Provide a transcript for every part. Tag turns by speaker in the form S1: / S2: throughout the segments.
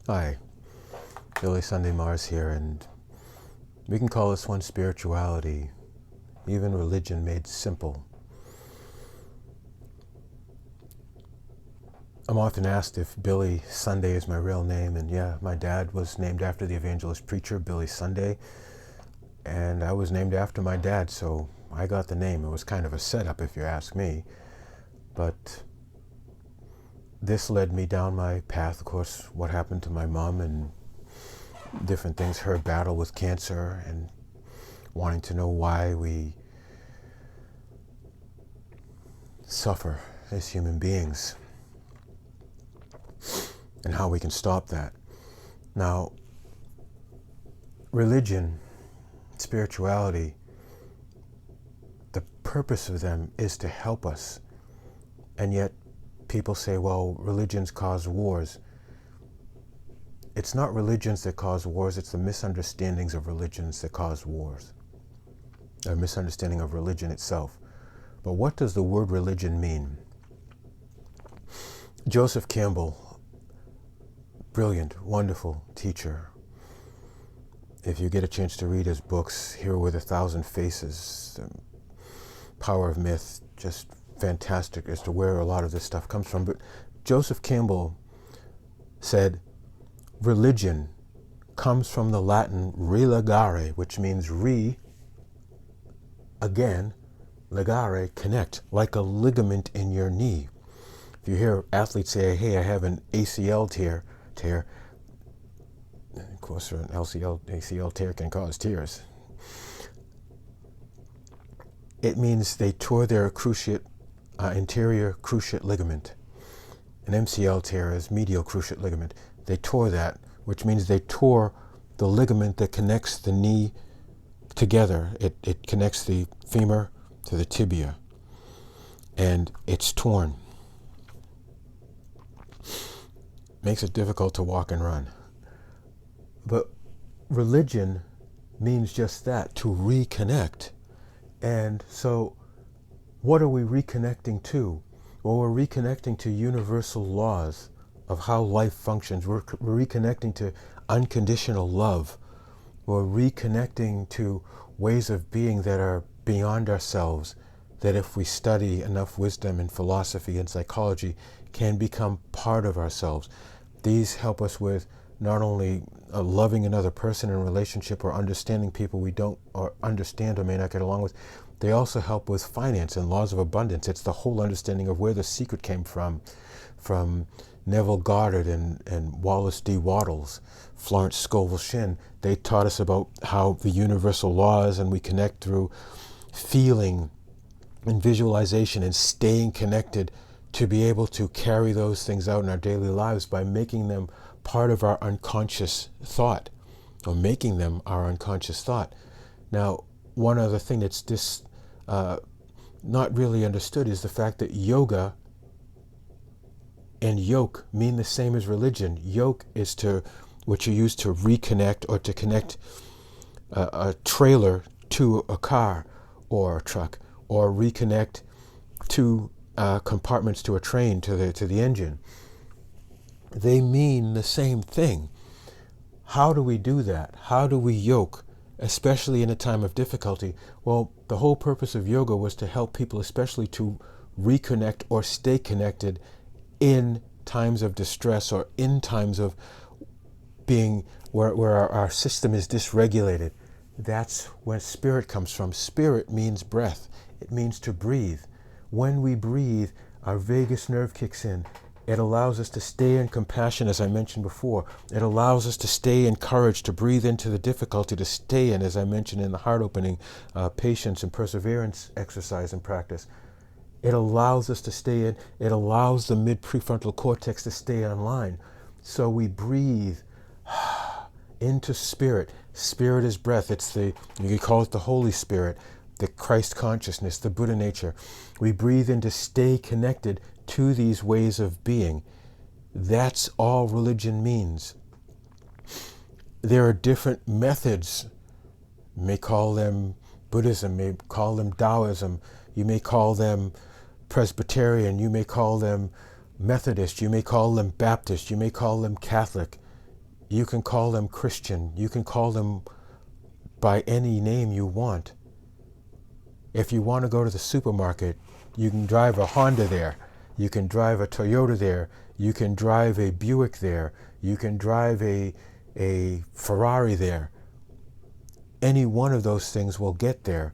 S1: Hi, Billy Sunday Mars here, and we can call this one spirituality, even religion made simple. I'm often asked if Billy Sunday is my real name, and yeah, my dad was named after the evangelist preacher Billy Sunday, and I was named after my dad, so I got the name. It was kind of a setup, if you ask me, but this led me down my path. Of course, what happened to my mom and different things, her battle with cancer, and wanting to know why we suffer as human beings and how we can stop that. Now, religion, spirituality, the purpose of them is to help us. And yet people say, well, religions cause wars. It's not religions that cause wars, it's the misunderstandings of religions that cause wars. A misunderstanding of religion itself. But what does the word religion mean? Joseph Campbell, brilliant, wonderful teacher. If you get a chance to read his books, Here with a Thousand Faces, Power of Myth, just fantastic as to where a lot of this stuff comes from. But Joseph Campbell said, religion comes from the Latin religare, which means again, legare, connect, like a ligament in your knee. If you hear athletes say, hey, I have an ACL tear, of course, an ACL tear can cause tears. It means they tore their anterior cruciate ligament. An MCL tear is medial cruciate ligament. They tore that, which means they tore the ligament that connects the knee together. It connects the femur to the tibia, and it's torn. Makes it difficult to walk and run. But religion means just that, to reconnect. And so what are we reconnecting to? Well, we're reconnecting to universal laws of how life functions. We're reconnecting to unconditional love. We're reconnecting to ways of being that are beyond ourselves, that if we study enough wisdom and philosophy and psychology, can become part of ourselves. These help us with not only loving another person in a relationship or understanding people we don't or understand or may not get along with, they also help with finance and laws of abundance. It's the whole understanding of where the secret came from Neville Goddard and Wallace D. Wattles, Florence Scovel Shinn. They taught us about how the universal laws, and we connect through feeling and visualization and staying connected to be able to carry those things out in our daily lives by making them part of our unconscious thought, or making them our unconscious thought. Now, one other thing that's not really understood is the fact that yoga and yoke mean the same as religion. Yoke is what you use to reconnect or to connect a trailer to a car or a truck, or reconnect two compartments to a train, to the engine. They mean the same thing. How do we do that? How do we yoke, especially in a time of difficulty? Well, the whole purpose of yoga was to help people, especially to reconnect or stay connected in times of distress, or in times of being where our system is dysregulated. That's where spirit comes from. Spirit means breath. It means to breathe. When we breathe, our vagus nerve kicks in. It allows us to stay in compassion, as I mentioned before. It allows us to stay in courage, to breathe into the difficulty, to stay in, as I mentioned in the heart opening, patience and perseverance exercise and practice. It allows us to stay in. It allows the mid-prefrontal cortex to stay online. So we breathe into spirit. Spirit is breath. You can call it the Holy Spirit, the Christ consciousness, the Buddha nature. We breathe in to stay connected to these ways of being. That's all religion means. There are different methods. You may call them Buddhism, you may call them Taoism, you may call them Presbyterian, you may call them Methodist, you may call them Baptist, you may call them Catholic. You can call them Christian. You can call them by any name you want. If you want to go to the supermarket, you can drive a Honda there. You can drive a Toyota there. You can drive a Buick there. You can drive a Ferrari there. Any one of those things will get there.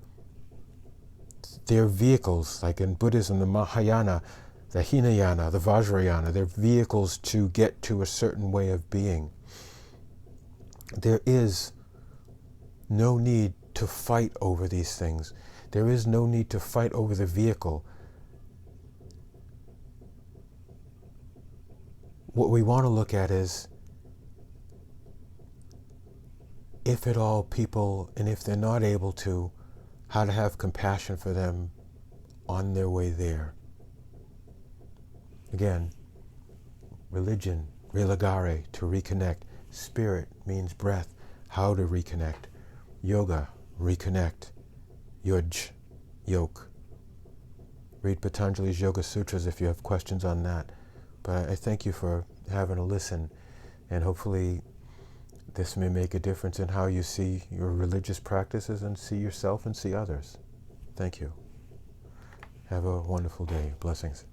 S1: They're vehicles, like in Buddhism, the Mahayana, the Hinayana, the Vajrayana. They're vehicles to get to a certain way of being. There is no need to fight over these things. There is no need to fight over the vehicle. What we want to look at is, if at all people, and if they're not able to, how to have compassion for them on their way there. Again, religion, rilagare, to reconnect. Spirit means breath, how to reconnect. Yoga, reconnect. Yuj, yoke. Read Patanjali's Yoga Sutras if you have questions on that. But I thank you for having a listen, and hopefully this may make a difference in how you see your religious practices and see yourself and see others. Thank you. Have a wonderful day. Blessings.